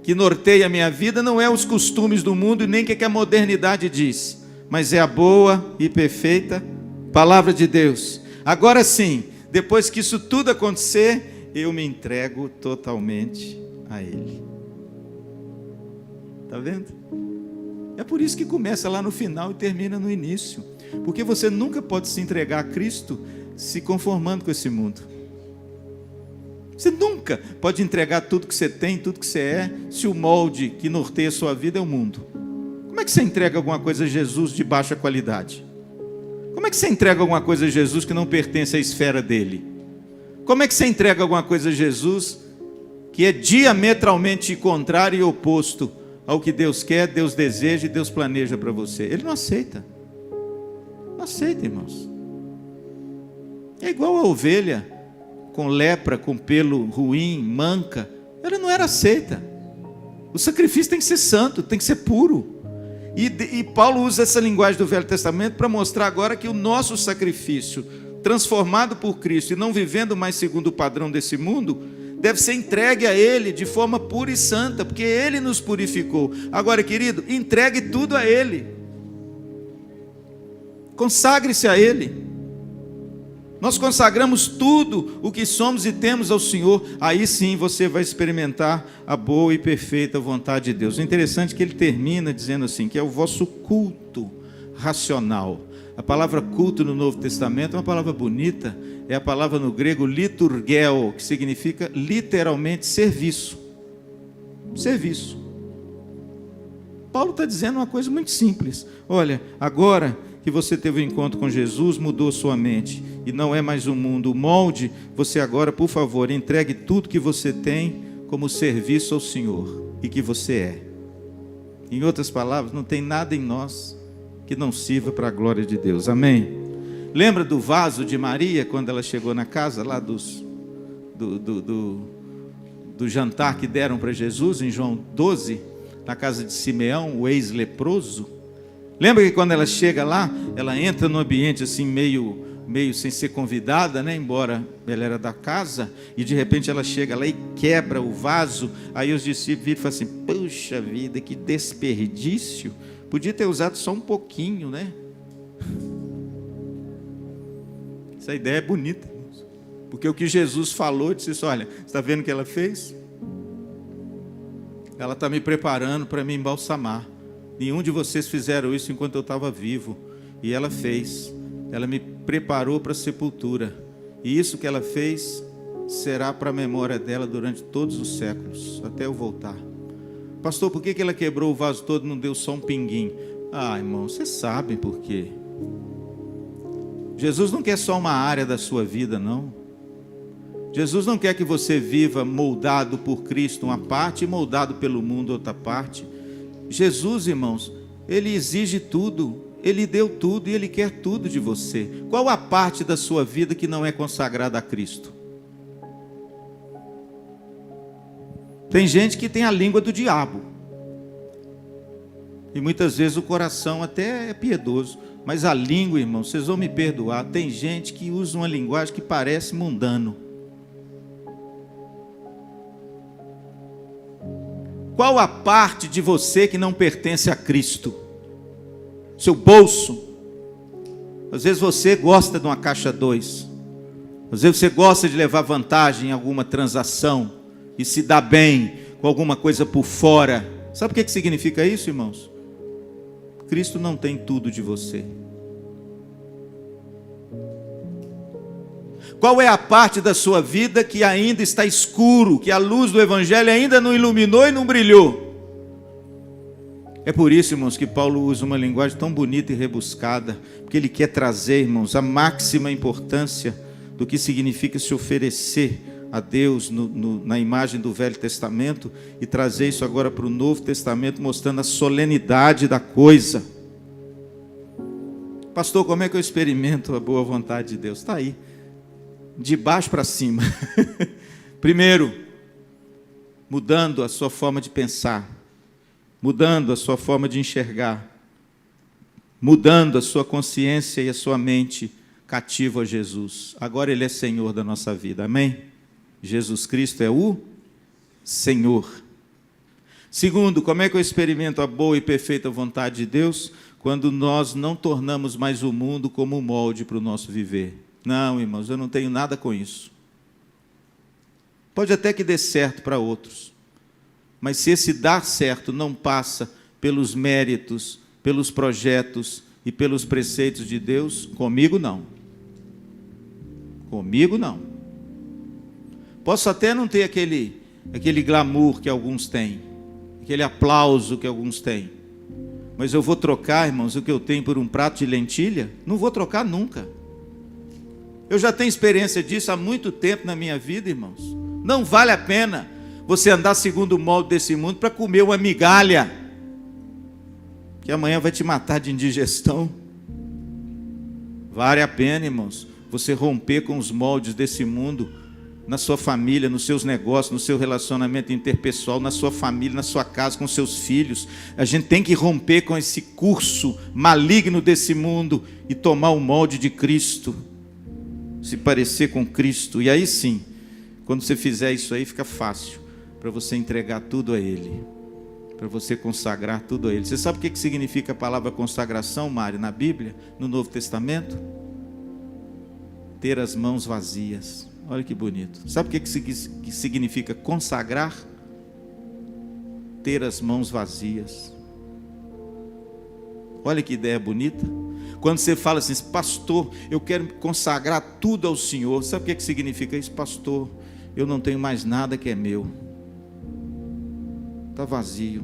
que norteia a minha vida não é os costumes do mundo e nem o que a modernidade diz, mas é a boa e perfeita palavra de Deus. Agora sim, depois que isso tudo acontecer, eu me entrego totalmente a Ele. Está vendo? É por isso que começa lá no final e termina no início. Porque você nunca pode se entregar a Cristo se conformando com esse mundo. Você nunca pode entregar tudo que você tem, tudo que você é, se o molde que norteia a sua vida é o mundo. Como é que você entrega alguma coisa a Jesus de baixa qualidade? Como é que você entrega alguma coisa a Jesus que não pertence à esfera dele? Como é que você entrega alguma coisa a Jesus que é diametralmente contrário e oposto ao que Deus quer, Deus deseja e Deus planeja para você? Ele não aceita. Não aceita, irmãos. É igual a ovelha com lepra, com pelo ruim, manca. Ela não era aceita. O sacrifício tem que ser santo, tem que ser puro. E Paulo usa essa linguagem do Velho Testamento para mostrar agora que o nosso sacrifício, transformado por Cristo e não vivendo mais segundo o padrão desse mundo, deve ser entregue a Ele de forma pura e santa, porque Ele nos purificou. Agora, querido, entregue tudo a Ele. Consagre-se a Ele. Nós consagramos tudo o que somos e temos ao Senhor. Aí sim você vai experimentar a boa e perfeita vontade de Deus. O interessante é que ele termina dizendo assim, que é o vosso culto racional. A palavra culto no Novo Testamento é uma palavra bonita, é a palavra no grego liturgeo, que significa literalmente serviço. Serviço. Paulo está dizendo uma coisa muito simples. Olha, agora que você teve um encontro com Jesus, mudou sua mente, e não é mais um mundo, o molde, você agora, por favor, entregue tudo que você tem como serviço ao Senhor, e que você é. Em outras palavras, não tem nada em nós que não sirva para a glória de Deus. Amém? Lembra do vaso de Maria, quando ela chegou na casa lá do jantar que deram para Jesus, em João 12, na casa de Simeão, o ex-leproso? Lembra que quando ela chega lá, ela entra num ambiente assim meio sem ser convidada, né? Embora ela era da casa, e de repente ela chega lá e quebra o vaso. Aí os discípulos viram e falam assim, puxa vida, que desperdício, podia ter usado só um pouquinho, né? Essa ideia é bonita, porque o que Jesus falou, disse assim, olha, você está vendo o que ela fez? Ela está me preparando para me embalsamar. Nenhum de vocês fizeram isso enquanto eu estava vivo. E ela fez. Ela me preparou para a sepultura. E isso que ela fez será para a memória dela durante todos os séculos, até eu voltar. Pastor, por que ela quebrou o vaso todo e não deu só um pinguinho? Ah, irmão, vocês sabem por quê. Jesus não quer só uma área da sua vida, não. Jesus não quer que você viva moldado por Cristo uma parte e moldado pelo mundo outra parte. Jesus, irmãos, Ele exige tudo, Ele deu tudo e Ele quer tudo de você. Qual a parte da sua vida que não é consagrada a Cristo? Tem gente que tem a língua do diabo. E muitas vezes o coração até é piedoso. Mas a língua, irmão, vocês vão me perdoar. Tem gente que usa uma linguagem que parece mundano. Qual a parte de você que não pertence a Cristo? Seu bolso. Às vezes você gosta de uma caixa 2. Às vezes você gosta de levar vantagem em alguma transação e se dá bem com alguma coisa por fora. Sabe o que significa isso, irmãos? Cristo não tem tudo de você. Qual é a parte da sua vida que ainda está escuro, que a luz do Evangelho ainda não iluminou e não brilhou? É por isso, irmãos, que Paulo usa uma linguagem tão bonita e rebuscada, porque ele quer trazer, irmãos, a máxima importância do que significa se oferecer a Deus na imagem do Velho Testamento e trazer isso agora para o Novo Testamento, mostrando a solenidade da coisa. Pastor, como é que eu experimento a boa vontade de Deus? Está aí. De baixo para cima. Primeiro, mudando a sua forma de pensar, mudando a sua forma de enxergar, mudando a sua consciência e a sua mente cativo a Jesus. Agora Ele é Senhor da nossa vida, amém? Jesus Cristo é o Senhor. Segundo, como é que eu experimento a boa e perfeita vontade de Deus? Quando nós não tornamos mais o mundo como um molde para o nosso viver. Não, irmãos, eu não tenho nada com isso. Pode até que dê certo para outros, mas se esse dar certo não passa pelos méritos, pelos projetos e pelos preceitos de Deus, comigo não. Comigo não. Posso até não ter aquele glamour que alguns têm, aquele aplauso que alguns têm, mas eu vou trocar, irmãos, o que eu tenho por um prato de lentilha? Não vou trocar nunca. Eu já tenho experiência disso há muito tempo na minha vida, irmãos. Não vale a pena você andar segundo o molde desse mundo para comer uma migalha, que amanhã vai te matar de indigestão. Vale a pena, irmãos, você romper com os moldes desse mundo, na sua família, nos seus negócios, no seu relacionamento interpessoal, na sua família, na sua casa, com seus filhos. A gente tem que romper com esse curso maligno desse mundo e tomar o molde de Cristo. Se parecer com Cristo, e aí sim, quando você fizer isso aí, fica fácil para você entregar tudo a Ele, para você consagrar tudo a Ele. Você sabe o que significa a palavra consagração, Mário, na Bíblia, no Novo Testamento? Ter as mãos vazias. Olha que bonito. Sabe o que significa consagrar? Ter as mãos vazias. Olha que ideia bonita. Quando você fala assim, pastor, eu quero consagrar tudo ao Senhor. Sabe o que significa isso? Pastor, eu não tenho mais nada que é meu. Está vazio.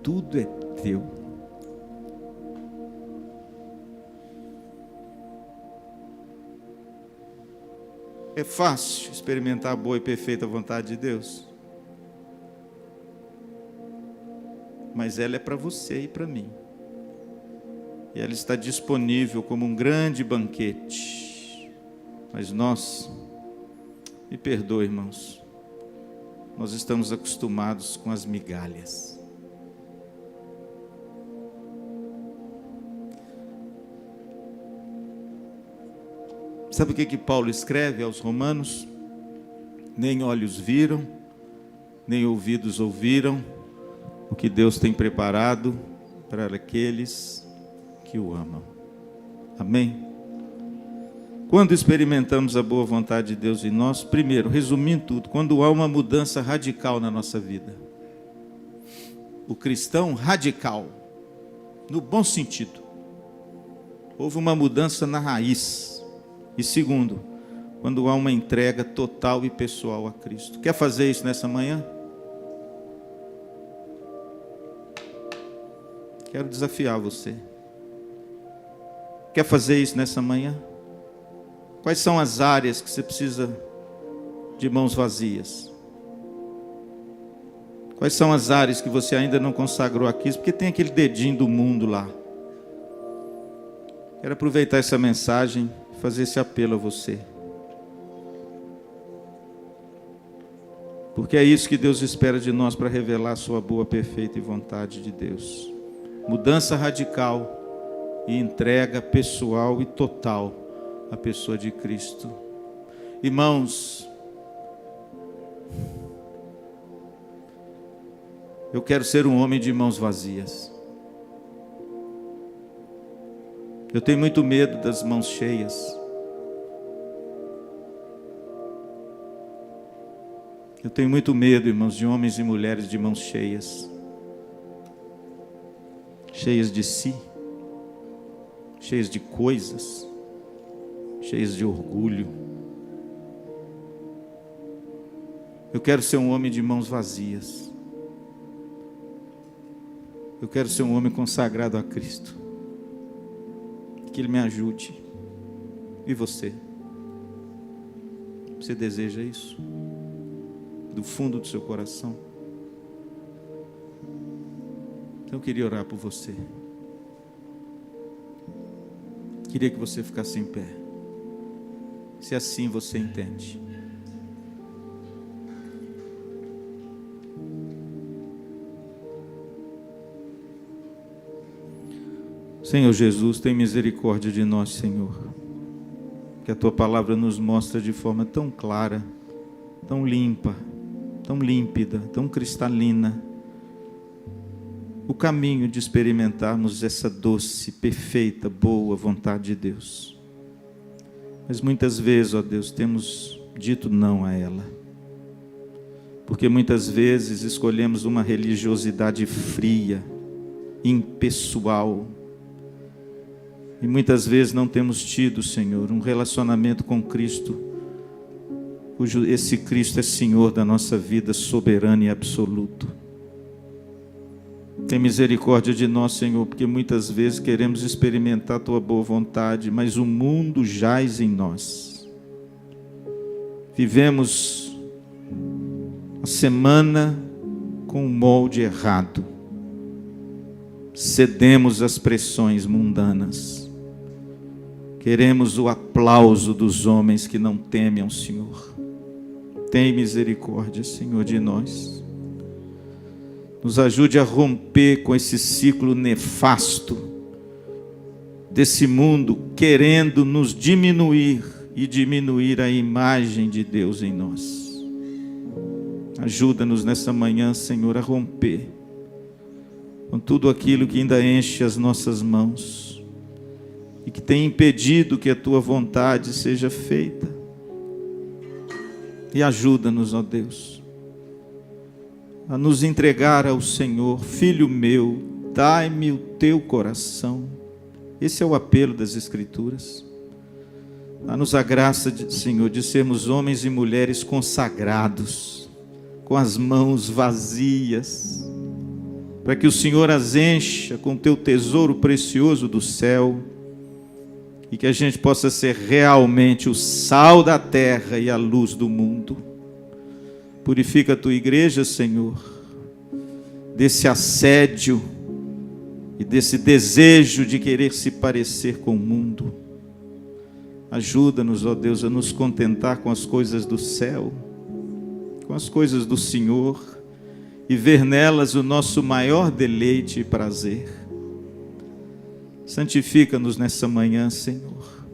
Tudo é teu. É fácil experimentar a boa e perfeita vontade de Deus. Mas ela é para você e para mim. E ela está disponível como um grande banquete. Mas nós, me perdoe, irmãos, nós estamos acostumados com as migalhas. Sabe o que Paulo escreve aos Romanos? Nem olhos viram, nem ouvidos ouviram o que Deus tem preparado para aqueles que o amam. Amém? Quando experimentamos a boa vontade de Deus em nós, primeiro, resumindo tudo, quando há uma mudança radical na nossa vida. o cristão radical, no bom sentido. Houve uma mudança na raiz. E segundo, quando há uma entrega total e pessoal a Cristo. Quer fazer isso nessa manhã? Quero desafiar você. Quer fazer isso nessa manhã? Quais são as áreas que você precisa de mãos vazias? Quais são as áreas que você ainda não consagrou a Cristo? Porque tem aquele dedinho do mundo lá. Quero aproveitar essa mensagem e fazer esse apelo a você. Porque é isso que Deus espera de nós para revelar a sua boa, perfeita e vontade de Deus. Mudança radical e entrega pessoal e total à pessoa de Cristo. Irmãos, eu quero ser um homem de mãos vazias. Eu tenho muito medo das mãos cheias. Eu tenho muito medo, irmãos, de homens e mulheres de mãos cheias. Cheias de si, cheias de coisas, cheias de orgulho. Eu quero ser um homem de mãos vazias. Eu quero ser um homem consagrado a Cristo. Que Ele me ajude. E você? Você deseja isso? Do fundo do seu coração? Então eu queria orar por você. Queria que você ficasse em pé. Se assim você entende. Senhor Jesus, tem misericórdia de nós, Senhor. Que a Tua palavra nos mostra de forma tão clara, tão limpa, tão límpida, tão cristalina, o caminho de experimentarmos essa doce, perfeita, boa vontade de Deus. Mas muitas vezes, ó Deus, temos dito não a ela. Porque muitas vezes escolhemos uma religiosidade fria, impessoal. E muitas vezes não temos tido, Senhor, um relacionamento com Cristo, cujo esse Cristo é Senhor da nossa vida, soberano e absoluto. Tem misericórdia de nós, Senhor, porque muitas vezes queremos experimentar a Tua boa vontade, mas o mundo jaz em nós. Vivemos a semana com um molde errado. Cedemos às pressões mundanas. Queremos o aplauso dos homens que não temem ao Senhor. Tem misericórdia, Senhor, de nós. Nos ajude a romper com esse ciclo nefasto desse mundo querendo nos diminuir e diminuir a imagem de Deus em nós. Ajuda-nos nessa manhã, Senhor, a romper com tudo aquilo que ainda enche as nossas mãos e que tem impedido que a Tua vontade seja feita. E ajuda-nos, ó Deus, a nos entregar ao Senhor. Filho meu, dai-me o Teu coração. Esse é o apelo das Escrituras. Dá-nos a graça, Senhor, de sermos homens e mulheres consagrados, com as mãos vazias, para que o Senhor as encha com o Teu tesouro precioso do céu, e que a gente possa ser realmente o sal da terra e a luz do mundo. Purifica a Tua igreja, Senhor, desse assédio e desse desejo de querer se parecer com o mundo. Ajuda-nos, ó Deus, a nos contentar com as coisas do céu, com as coisas do Senhor, e ver nelas o nosso maior deleite e prazer. Santifica-nos nessa manhã, Senhor.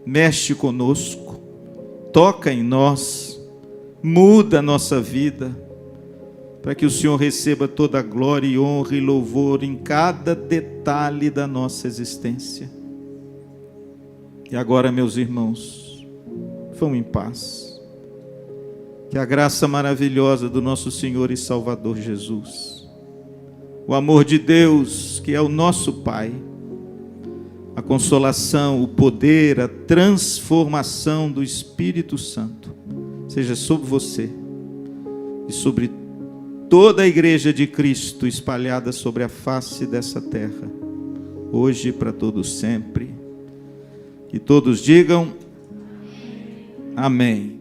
Mexe conosco, toca em nós, muda a nossa vida, para que o Senhor receba toda a glória e honra e louvor em cada detalhe da nossa existência. E agora, meus irmãos, vão em paz. Que a graça maravilhosa do nosso Senhor e Salvador Jesus, o amor de Deus, que é o nosso Pai, a consolação, o poder, a transformação do Espírito Santo seja sobre você e sobre toda a igreja de Cristo espalhada sobre a face dessa terra, hoje e para todos sempre. Que todos digam amém.